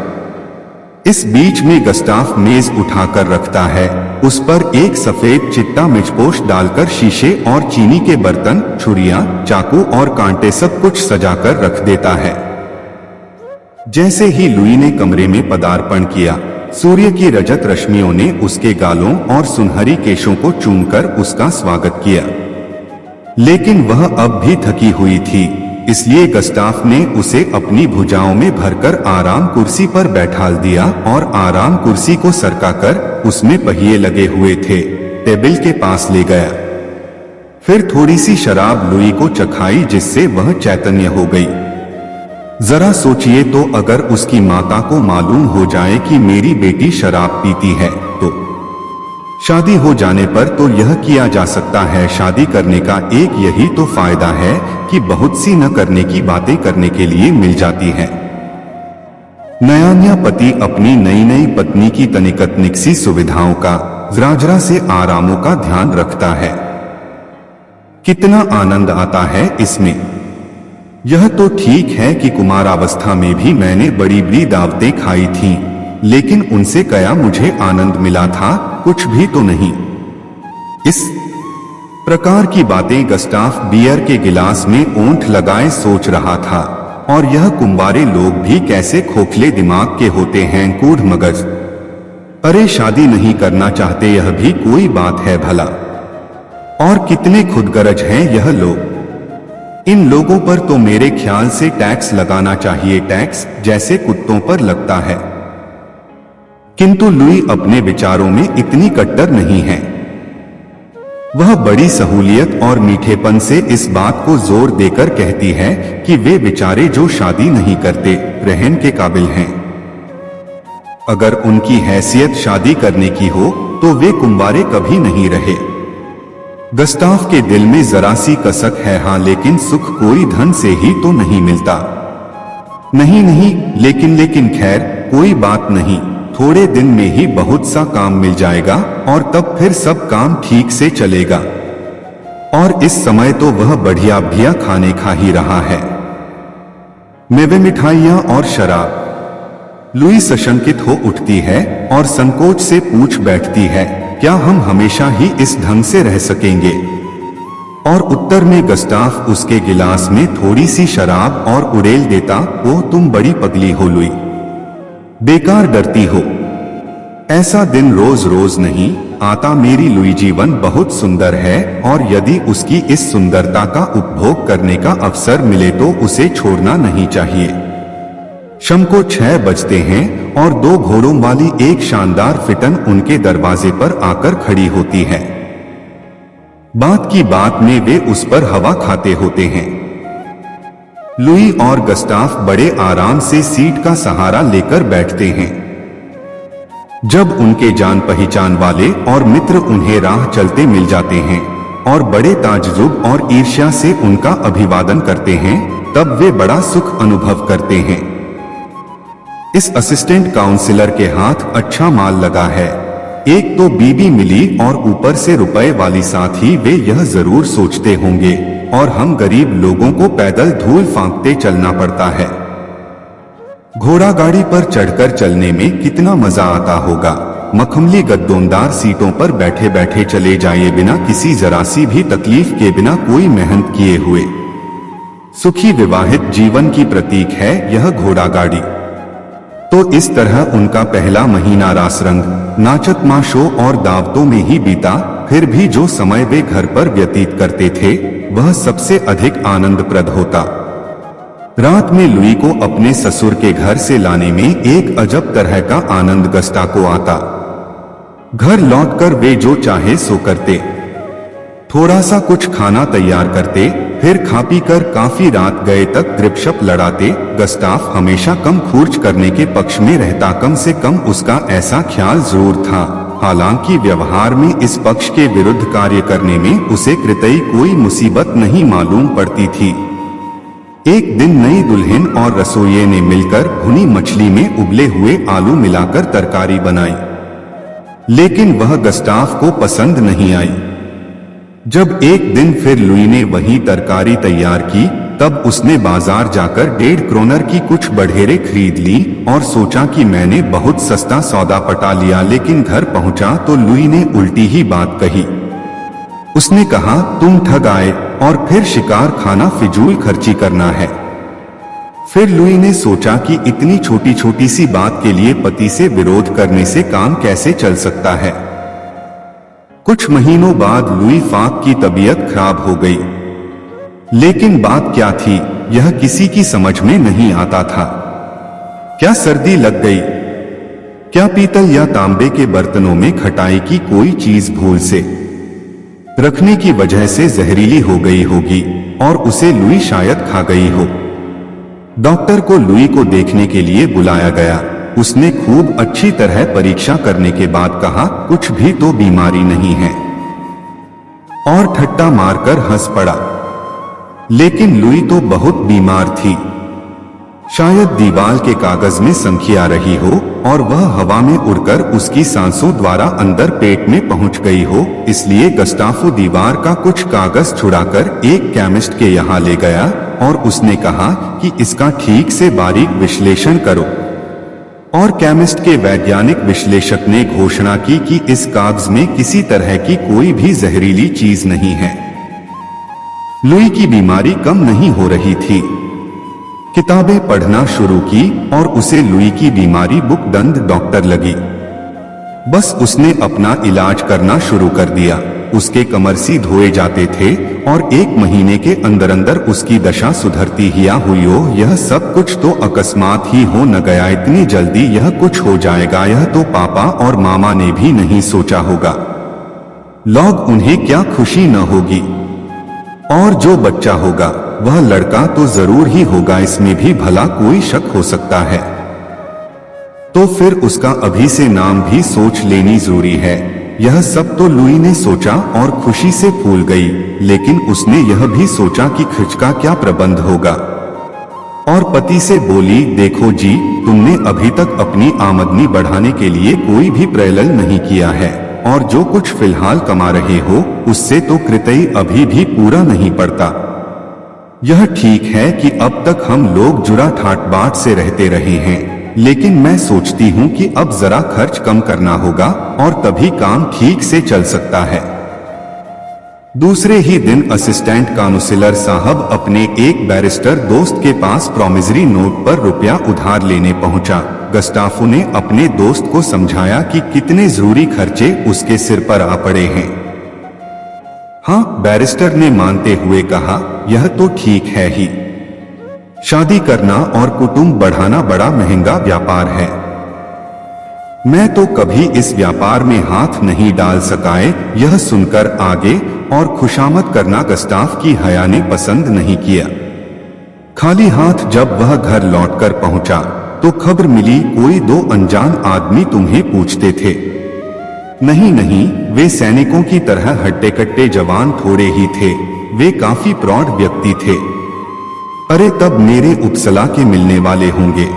इस बीच में गस्टाफ मेज उठाकर रखता है, उस पर एक सफेद चिट्टा मिचपोश डालकर शीशे और चीनी के बर्तन, छुरियां, चाकू और कांटे सब कुछ सजाकर रख देता है। जैसे ही लुई ने कमरे में पदार्पण किया, सूर्य की रजत रश्मियों ने उसके गालों और सुनहरी केशों को चूमकर उसका स्वागत किया। लेकिन वह अब भी थकी हुई थी, इसलिए गस्टाफ ने उसे अपनी भुजाओं में भरकर आराम कुर्सी पर बैठाल दिया और आराम कुर्सी को सरकाकर, उसमें पहिए लगे हुए थे, टेबल के पास ले गया। फिर थोड़ी सी शराब लुई को चखाई, जिससे वह चैतन्य हो गई। जरा सोचिए तो, अगर उसकी माता को मालूम हो जाए कि मेरी बेटी शराब पीती है तो शादी हो जाने पर तो यह किया जा सकता है। शादी करने का एक यही तो फायदा है कि बहुत सी न करने की बातें करने के लिए मिल जाती हैं। नया पति अपनी नई नई पत्नी की तनिक सी सुविधाओं का, जरा से आरामों का ध्यान रखता है। कितना आनंद आता है इसमें। यह तो ठीक है कि कुमारावस्था में भी मैंने बड़ी बड़ी दावतें खाई थीं, लेकिन उनसे क्या मुझे आनंद मिला था? कुछ भी तो नहीं। इस प्रकार की बातें गस्टाफ बियर के गिलास में ओंठ लगाए सोच रहा था। और यह कुंवारे लोग भी कैसे खोखले दिमाग के होते हैं, कूढ़ मगज। अरे शादी नहीं करना चाहते, यह भी कोई बात है भला? और कितने खुदगरज हैं यह लोग। इन लोगों पर तो मेरे ख्याल से टैक्स लगाना चाहिए, टैक्स जैसे कुत्तों पर लगता है। किंतु लुई अपने विचारों में इतनी कट्टर नहीं है। वह बड़ी सहूलियत और मीठेपन से इस बात को जोर देकर कहती है कि वे बेचारे जो शादी नहीं करते, रहन के काबिल हैं। अगर उनकी हैसियत शादी करने की हो तो वे कुंवारे कभी नहीं रहे। गस्टाफ के दिल में जरा सी कसक है, हाँ, लेकिन सुख कोई धन से ही तो नहीं मिलता। नहीं, लेकिन खैर कोई बात नहीं, थोड़े दिन में ही बहुत सा काम मिल जाएगा और तब फिर सब काम ठीक से चलेगा। और इस समय तो वह बढ़िया खाने खा ही रहा है, मेवे, मिठाइयां और शराब। लुई सशंकित हो उठती है और संकोच से पूछ बैठती है, क्या हम हमेशा ही इस ढंग से रह सकेंगे? और उत्तर में गस्टाफ उसके गिलास में थोड़ी सी शराब और उड़ेल देता, ओह तुम बड़ी पगली हो लुई, बेकार डरती हो। ऐसा दिन रोज रोज नहीं आता मेरी लुई। जीवन बहुत सुंदर है और यदि उसकी इस सुंदरता का उपभोग करने का अवसर मिले तो उसे छोड़ना नहीं चाहिए। शाम को 6 बजते हैं और 2 घोड़ों वाली एक शानदार फिटन उनके दरवाजे पर आकर खड़ी होती है। बात की बात में वे उस पर हवा खाते होते हैं। लुई और गस्टाफ बड़े आराम से सीट का सहारा लेकर बैठते हैं। जब उनके जान पहचान वाले और मित्र उन्हें राह चलते मिल जाते हैं और बड़े ताज्जुब और ईर्ष्या से उनका अभिवादन करते हैं, तब वे बड़ा सुख अनुभव करते हैं। इस असिस्टेंट काउंसिलर के हाथ अच्छा माल लगा है। एक तो बीबी मिली और ऊपर से रुपए वाली, साथ ही वे यह जरूर सोचते होंगे, और हम गरीब लोगों को पैदल धूल फांकते चलना पड़ता है। घोड़ा गाड़ी पर चढ़कर चलने में कितना मजा आता होगा। मखमली गद्दोंदार सीटों पर बैठे बैठे चले जाइए, बिना किसी जरा सी भी तकलीफ के, बिना कोई मेहनत किए हुए। सुखी विवाहित जीवन की प्रतीक है यह घोड़ा गाड़ी। तो इस तरह उनका पहला महीना रासरंग, नाचत माशो और दावतों में ही बीता। फिर भी जो समय वे घर पर व्यतीत करते थे वह सबसे अधिक आनंदप्रद होता। रात में लुई को अपने ससुर के घर से लाने में एक अजब तरह का आनंद गस्टा को आता। घर लौटकर वे जो चाहे सो करते, थोड़ा सा कुछ खाना तैयार करते, फिर खा पी कर काफी रात गए तक गपशप लड़ाते। गस्टाफ हमेशा कम खर्च करने के पक्ष में रहता, कम से कम उसका ऐसा ख्याल जरूर था। हालांकि व्यवहार में इस पक्ष के विरुद्ध कार्य करने में उसे कृतई कोई मुसीबत नहीं मालूम पड़ती थी। एक दिन नई दुल्हन और रसोइये ने मिलकर भुनी मछली में उबले हुए आलू मिलाकर तरकारी बनाई, लेकिन वह गस्टाफ को पसंद नहीं आई। जब एक दिन फिर लुई ने वही तरकारी तैयार की, तब उसने बाजार जाकर 1.5 क्रोनर की कुछ बढेरे खरीद ली और सोचा कि मैंने बहुत सस्ता सौदा पटा लिया। लेकिन घर पहुंचा तो लुई ने उल्टी ही बात कही। उसने कहा, तुम ठग आए और फिर शिकार खाना फिजूल खर्ची करना है। फिर लुई ने सोचा कि इतनी छोटी छोटी सी बात के लिए पति से विरोध करने से काम कैसे चल सकता है। कुछ महीनों बाद लुई फाक की तबीयत खराब हो गई, लेकिन बात क्या थी यह किसी की समझ में नहीं आता था। क्या सर्दी लग गई? क्या पीतल या तांबे के बर्तनों में खटाई की कोई चीज भूल से रखने की वजह से जहरीली हो गई होगी और उसे लुई शायद खा गई हो। डॉक्टर को लुई को देखने के लिए बुलाया गया। उसने खूब अच्छी तरह परीक्षा करने के बाद कहा, कुछ भी तो बीमारी नहीं है, और ठट्टा मारकर हंस पड़ा। लेकिन लुई तो बहुत बीमार थी। शायद दीवार के कागज में संख्या आ रही हो और वह हवा में उड़कर उसकी सांसों द्वारा अंदर पेट में पहुंच गई हो। इसलिए गस्टाफो दीवार का कुछ कागज छुड़ाकर एक केमिस्ट के यहाँ ले गया और उसने कहा कि इसका ठीक से बारीक विश्लेषण करो। और केमिस्ट के वैज्ञानिक विश्लेषक ने घोषणा की कि इस कागज में किसी तरह की कोई भी जहरीली चीज नहीं है। लुई की बीमारी कम नहीं हो रही थी। किताबें पढ़ना शुरू की और उसे लुई की बीमारी बुकदंद डॉक्टर लगी। बस उसने अपना इलाज करना शुरू कर दिया। उसके कमरसी धोए जाते थे और 1 महीने के अंदर अंदर उसकी दशा सुधरती ही हुई हो। यह सब कुछ तो अकस्मात ही हो न गया। इतनी जल्दी यह कुछ हो जाएगा यह तो पापा और मामा ने भी नहीं सोचा होगा। लोग उन्हें क्या खुशी न होगी। और जो बच्चा होगा वह लड़का तो जरूर ही होगा, इसमें भी भला कोई शक हो सकता है। तो फिर उसका अभी से नाम भी सोच लेनी जरूरी है। यह सब तो लुई ने सोचा और खुशी से फूल गई। लेकिन उसने यह भी सोचा कि खर्च का क्या प्रबंध होगा। और पति से बोली, देखो जी, तुमने अभी तक अपनी आमदनी बढ़ाने के लिए कोई भी प्रयत्न नहीं किया है और जो कुछ फिलहाल कमा रहे हो उससे तो कृतई अभी भी पूरा नहीं पड़ता। यह ठीक है कि अब तक हम लोग जुड़ा ठाट बाट से रहते रहे हैं, लेकिन मैं सोचती हूँ कि अब जरा खर्च कम करना होगा और तभी काम ठीक से चल सकता है। दूसरे ही दिन असिस्टेंट काउंसलर साहब अपने एक बैरिस्टर दोस्त के पास प्रॉमिसरी नोट पर रुपया उधार लेने पहुंचा। गस्टाफो ने अपने दोस्त को समझाया कि कितने जरूरी खर्चे उसके सिर पर आ पड़े हैं। हाँ, बैरिस्टर ने मानते हुए कहा, यह तो ठीक है ही। शादी करना और कुटुंब बढ़ाना बड़ा महंगा व्यापार है। मैं तो कभी इस व्यापार में हाथ नहीं डाल सकाए। यह सुनकर आगे और खुशामद करना गस्टाफ की हया ने पसंद नहीं किया। खाली हाथ जब वह घर लौटकर पहुंचा तो खबर मिली, कोई 2 अनजान आदमी तुम्हें पूछते थे। नहीं नहीं, वे सैनिकों की तरह हट्टे कट्टे जवान थोड़े ही थे, वे काफी प्रौढ़ व्यक्ति थे। अरे तब मेरे उपसला के मिलने वाले होंगे,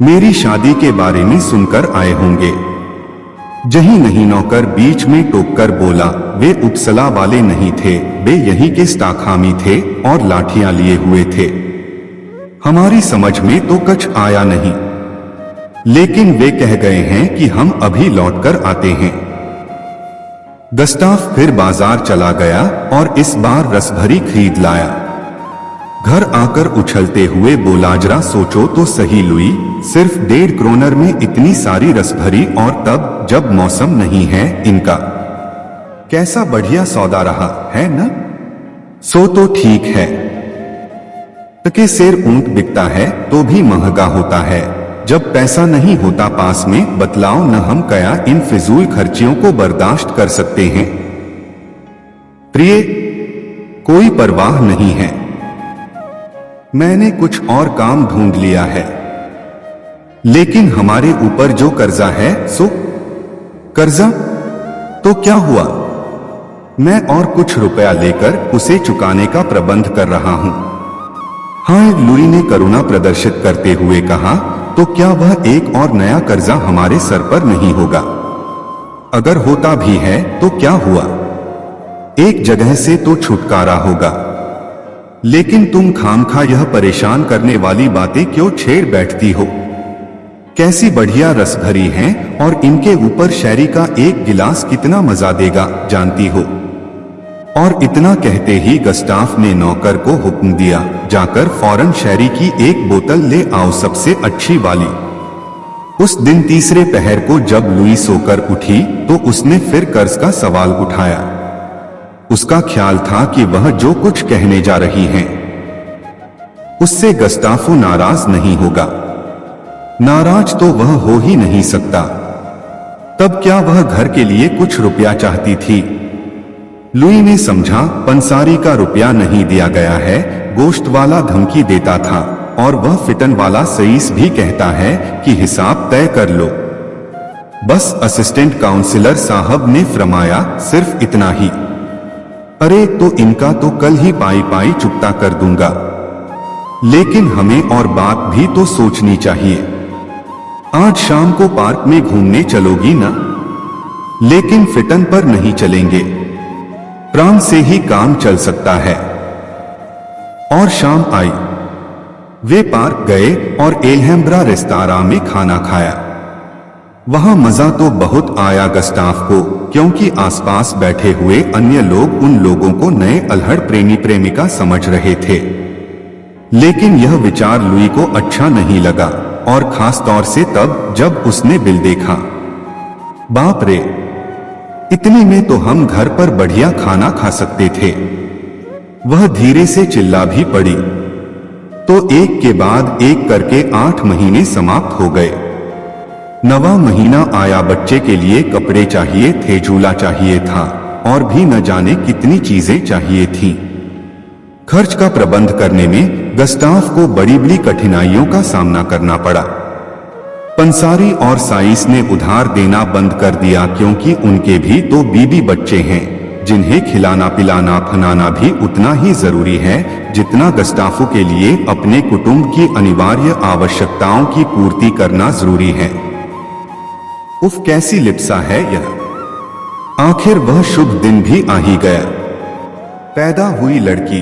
मेरी शादी के बारे में सुनकर आए होंगे। जही नहीं नौकर बीच में टोककर बोला, वे उपसला वाले नहीं थे, वे यहीं के स्टाखामी थे और लाठियां लिए हुए थे। हमारी समझ में तो कुछ आया नहीं, लेकिन वे कह गए हैं कि हम अभी लौटकर आते हैं। गस्टाफ फिर बाजार चला गया और इस बार रसभरी खरीद लाया। घर आकर उछलते हुए बोला, जरा सोचो तो सही लुई, सिर्फ 1.5 क्रोनर में इतनी सारी रसभरी, और तब जब मौसम नहीं है इनका। कैसा बढ़िया सौदा रहा है न? सो तो ठीक है। टके सेर ऊंट बिकता है तो भी महंगा होता है, जब पैसा नहीं होता पास में, बतलाओ न हम क्या इन फिजूल खर्चियों को बर्दाश्त कर सकते हैं। प्रिय, कोई परवाह नहीं है, मैंने कुछ और काम ढूंढ लिया है। लेकिन हमारे ऊपर जो कर्जा है सो। कर्जा? तो क्या हुआ? मैं और कुछ रुपया लेकर उसे चुकाने का प्रबंध कर रहा हूं। हाँ, लुई ने करुणा प्रदर्शित करते हुए कहा, तो क्या वह एक और नया कर्जा हमारे सर पर नहीं होगा? अगर होता भी है तो क्या हुआ, एक जगह से तो छुटकारा होगा। लेकिन तुम खामखा यह परेशान करने वाली बातें क्यों छेड़ बैठती हो? कैसी बढ़िया रस भरी हैं, और इनके ऊपर शैरी का एक गिलास कितना मजा देगा जानती हो? और इतना कहते ही गस्टाफ ने नौकर को हुक्म दिया, जाकर फौरन शैरी की एक बोतल ले आओ, सबसे अच्छी वाली। उस दिन तीसरे पहर को जब लुई सोकर उठी तो उसने फिर कर्ज का सवाल उठाया। उसका ख्याल था कि वह जो कुछ कहने जा रही हैं उससे गस्टाफो नाराज नहीं होगा। नाराज तो वह हो ही नहीं सकता। तब क्या वह घर के लिए कुछ रुपया चाहती थी? लुई ने समझा, पंसारी का रुपया नहीं दिया गया है, गोश्त वाला धमकी देता था, और वह फिटन वाला सईस भी कहता है कि हिसाब तय कर लो। बस असिस्टेंट काउंसिलर साहब ने फरमाया, सिर्फ इतना ही। अरे तो इनका तो कल ही पाई पाई चुकता कर दूंगा, लेकिन हमें और बात भी तो सोचनी चाहिए। आज शाम को पार्क में घूमने चलोगी ना? लेकिन फिटन पर नहीं चलेंगे, प्राण से ही काम चल सकता है। और शाम आई, वे पार्क गए और एल्हेम्ब्रा रेस्तरां में खाना खाया। वहां मजा तो बहुत आया गस्टाफ को, क्योंकि आसपास बैठे हुए अन्य लोग उन लोगों को नए अल्हड़ प्रेमी प्रेमिका समझ रहे थे। लेकिन यह विचार लुई को अच्छा नहीं लगा, और खास तौर से तब जब उसने बिल देखा। बाप रे, इतने में तो हम घर पर बढ़िया खाना खा सकते थे। वह धीरे से चिल्ला भी पड़ी। तो एक के बाद एक करके 8 महीने समाप्त हो गए। 9वां महीना आया, बच्चे के लिए कपड़े चाहिए थे, झूला चाहिए था, और भी न जाने कितनी चीजें चाहिए थीं। खर्च का प्रबंध करने में गस्टाफ को बड़ी बड़ी कठिनाइयों का सामना करना पड़ा। पंसारी और साइस ने उधार देना बंद कर दिया, क्योंकि उनके भी तो बीबी बच्चे हैं जिन्हें खिलाना पिलाना फनाना भी उतना ही जरूरी है जितना गस्टाफो के लिए अपने कुटुंब की अनिवार्य आवश्यकताओं की पूर्ति करना जरूरी है। उफ, कैसी लिप्सा है यह। आखिर वह शुभ दिन भी आ ही गया। पैदा हुई लड़की,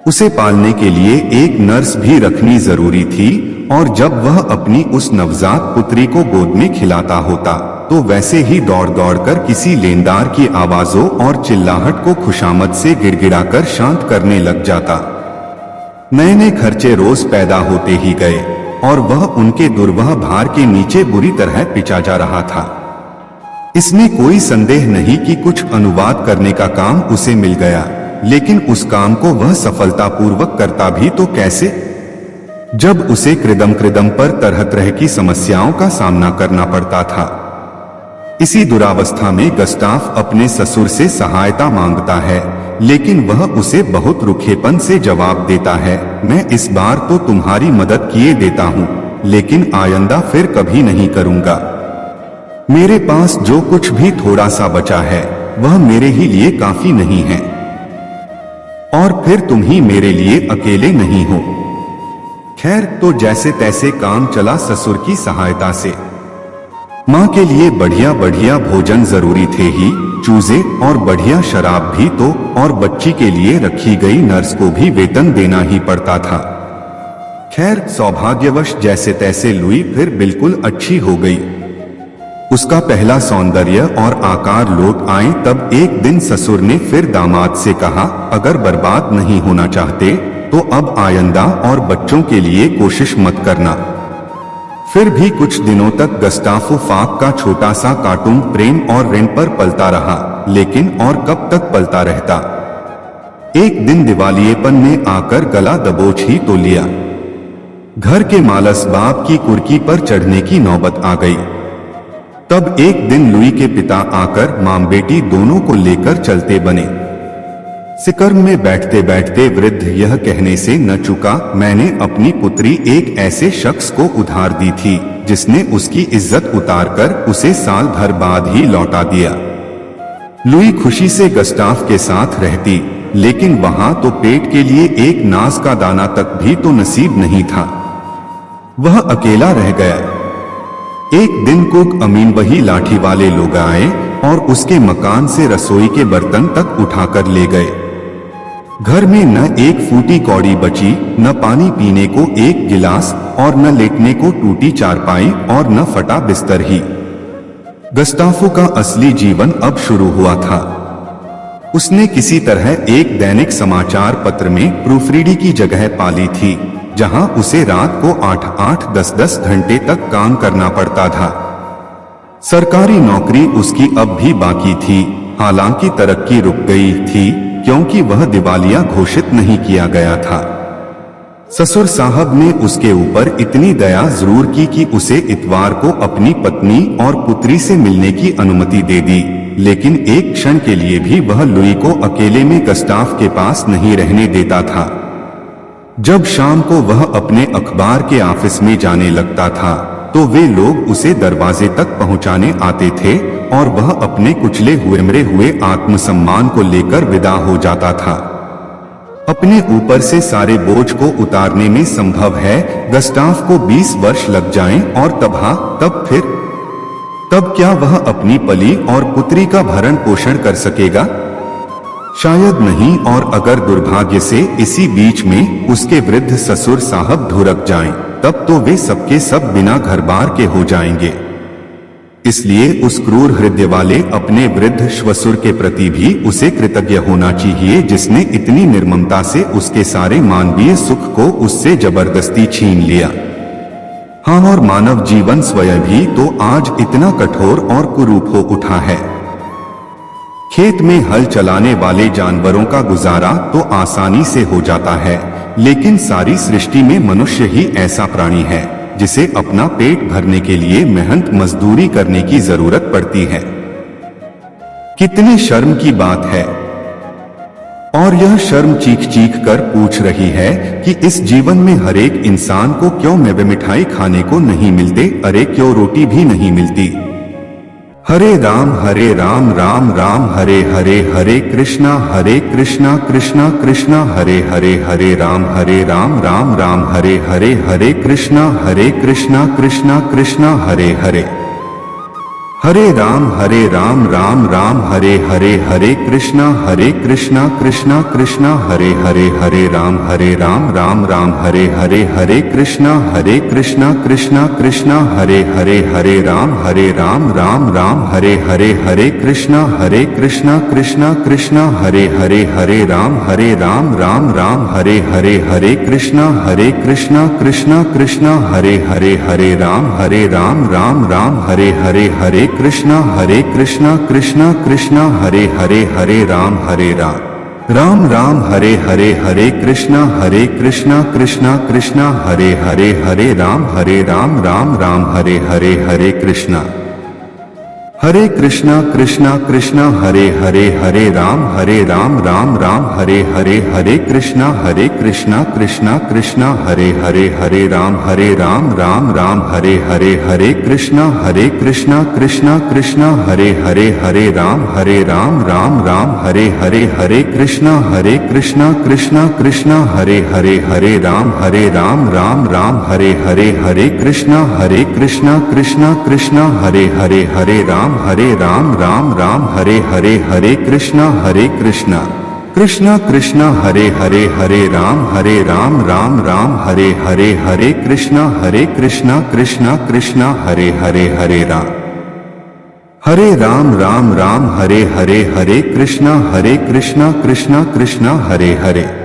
उसे पालने के लिए एक नर्स भी रखनी जरूरी थी, और जब वह अपनी उस नवजात पुत्री को गोद में खिलाता होता तो वैसे ही दौड़ दौड़ कर किसी लेनदार की आवाजों और चिल्लाहट को खुशामद से गिड़गिड़ाकर शांत करने लग जाता। नए नए खर्चे रोज पैदा होते ही गए, और वह उनके दुर्वह भार के नीचे बुरी तरह पिचा जा रहा था। इसमें कोई संदेह नहीं कि कुछ अनुवाद करने का काम उसे मिल गया, लेकिन उस काम को वह सफलतापूर्वक करता भी तो कैसे, जब उसे कृदम कृदम पर तरह तरह की समस्याओं का सामना करना पड़ता था। इसी दुरावस्था में गस्टाफ अपने ससुर से सहायता मांगता है, लेकिन वह उसे बहुत रुखेपन से जवाब देता है, मैं इस बार तो तुम्हारी मदद किए देता हूँ, लेकिन आइंदा फिर कभी नहीं करूँगा। मेरे पास जो कुछ भी थोड़ा सा बचा है वह मेरे ही लिए काफी नहीं है, और फिर तुम ही मेरे लिए अकेले नहीं हो। खैर, तो जैसे तैसे काम चला ससुर की सहायता से। माँ के लिए बढ़िया बढ़िया भोजन जरूरी थे ही, चूजे और बढ़िया शराब भी तो, और बच्ची के लिए रखी गई नर्स को भी वेतन देना ही पड़ता था। खैर सौभाग्यवश जैसे तैसे लुई फिर बिल्कुल अच्छी हो गई। उसका पहला सौंदर्य और आकार लौट आए। तब एक दिन ससुर ने फिर दामाद से कहा, अगर बर्बाद नहीं होना चाहते तो अब आइंदा और बच्चों के लिए कोशिश मत करना। फिर भी कुछ दिनों तक गस्टाफो फाक का छोटा सा कार्टून प्रेम और ऋण पर पलता रहा, लेकिन और कब तक पलता रहता। एक दिन दिवालियेपन ने आकर गला दबोच ही तो लिया। घर के मालस बाप की कुर्की पर चढ़ने की नौबत आ गई। तब एक दिन लुई के पिता आकर मां बेटी दोनों को लेकर चलते बने। सिकर्म में बैठते बैठते वृद्ध यह कहने से न चुका, मैंने अपनी पुत्री एक ऐसे शख्स को उधार दी थी जिसने उसकी इज्जत उतारकर उसे साल भर बाद ही लौटा दिया। लुई खुशी से गस्टाफ के साथ रहती, लेकिन वहां तो पेट के लिए एक नाज का दाना तक भी तो नसीब नहीं था। वह अकेला रह गया। एक दिन कुक अमीन वही लाठी वाले लोग आए और उसके मकान से रसोई के बर्तन तक उठाकर ले गए। घर में न एक फूटी कौड़ी बची, न पानी पीने को एक गिलास, और न लेटने को टूटी चारपाई, और न फटा बिस्तर ही। गस्टाफो का असली जीवन अब शुरू हुआ था। उसने किसी तरह एक दैनिक समाचार पत्र में प्रूफरीडी की जगह पाली थी, जहां उसे रात को 8-8, 10-10 घंटे तक काम करना पड़ता था। सरकारी नौकरी उसकी अब भी बाकी थी, हालांकि तरक्की रुक गई थी क्योंकि वह दिवालिया घोषित नहीं किया गया था। ससुर साहब ने उसके ऊपर इतनी दया जरूर की कि उसे इतवार को अपनी पत्नी और पुत्री से मिलने की अनुमति दे दी, लेकिन एक क्षण के लिए भी वह लुई को अकेले में गस्टाफ के पास नहीं रहने देता था। जब शाम को वह अपने अखबार के ऑफिस में जाने लगता था तो वे लोग उसे दरवाजे तक पहुंचाने आते थे और वह अपने कुचले हुए मरे हुए आत्मसम्मान को लेकर विदा हो जाता था। अपने ऊपर से सारे बोझ को उतारने में संभव है गस्टाफ को 20 वर्ष लग जाएं और तब क्या वह अपनी पली और पुत्री का भरण पोषण कर सकेगा? शायद नहीं, और अगर दुर्भाग्य से इसी बीच में उसके वृद्ध ससुर साहब ढुरक जाएं, तब तो वे सबके सब बिना घर बार के हो जाएंगे। इसलिए उस क्रूर हृदय वाले अपने वृद्ध श्वसुर के प्रति भी उसे कृतज्ञ होना चाहिए, जिसने इतनी निर्ममता से उसके सारे मानवीय सुख को उससे जबरदस्ती छीन लिया। हाँ, और मानव जीवन स्वयं भी तो आज इतना कठोर और कुरूप हो उठा है। खेत में हल चलाने वाले जानवरों का गुजारा तो आसानी से हो जाता है, लेकिन सारी सृष्टि में मनुष्य ही ऐसा प्राणी है जिसे अपना पेट भरने के लिए मेहनत मजदूरी करने की जरूरत पड़ती है। कितने शर्म की बात है। और यह शर्म चीख चीख कर पूछ रही है कि इस जीवन में हर एक इंसान को क्यों मेवे मिठाई खाने को नहीं मिलते, अरे क्यों रोटी भी नहीं मिलती। हरे राम राम राम हरे हरे, हरे कृष्णा कृष्णा कृष्णा हरे हरे, हरे राम राम राम हरे हरे, हरे कृष्णा कृष्णा कृष्णा हरे हरे, हरे राम राम राम हरे हरे, हरे कृष्णा कृष्णा कृष्णा हरे हरे, हरे राम राम राम हरे हरे, हरे कृष्णा कृष्णा कृष्णा हरे हरे, हरे राम राम राम हरे हरे, हरे कृष्णा कृष्णा कृष्णा हरे हरे, हरे राम राम राम हरे हरे, हरे कृष्णा कृष्णा कृष्णा हरे हरे, हरे राम राम राम हरे हरे, हरे कृष्णा कृष्णा कृष्णा हरे हरे, हरे राम राम राम हरे हरे, हरे कृष्णा कृष्णा कृष्णा हरे हरे, हरे राम राम राम हरे हरे, हरे कृष्णा कृष्णा कृष्णा हरे हरे, हरे राम राम राम हरे हरे, हरे कृष्णा कृष्णा कृष्णा हरे हरे, हरे राम राम राम हरे हरे, हरे कृष्णा कृष्णा कृष्णा हरे हरे, हरे राम राम राम हरे हरे, हरे कृष्णा कृष्णा कृष्णा हरे हरे, हरे राम राम राम हरे हरे, हरे कृष्णा कृष्णा कृष्णा हरे हरे, हरे राम राम राम हरे हरे, हरे कृष्णा कृष्णा कृष्णा हरे हरे, हरे राम राम राम हरे हरे, हरे कृष्णा कृष्णा कृष्णा हरे हरे, हरे राम राम राम हरे हरे, हरे कृष्णा कृष्णा कृष्णा हरे हरे।